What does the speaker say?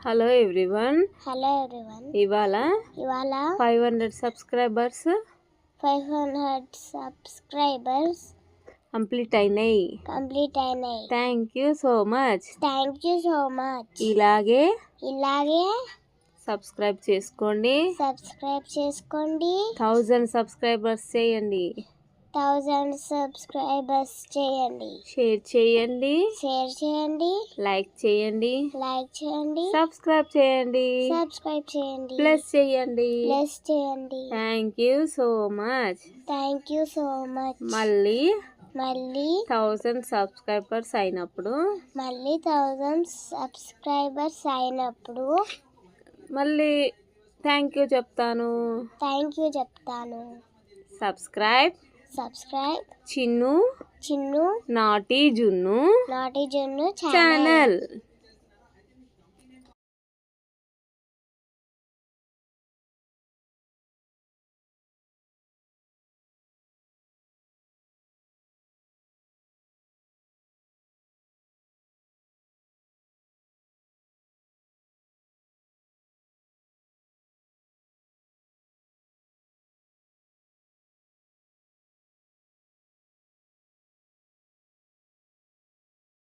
Hello everyone. ఇవాళ 500 subscribers complete అయినాయి. Thank you so much. ఇలాగే సబ్స్క్రైబ్ చేసుకోండి. 1000 సబ్స్క్రైబర్స్ చేయండి. 1000 సబ్స్క్రైబర్స్ చేయండి. షేర్ చేయండి. లైక్ చేయండి. సబ్స్క్రైబ్ చేయండి. ప్లస్ చేయండి. Thank you so much. మళ్ళీ 1000 సబ్స్క్రైబర్స్ అయినప్పుడు మళ్ళీ థ్యాంక్ యూ చెప్తాను. సబ్స్క్రైబ్ చిన్ను నాటి జున్ను ఛానల్.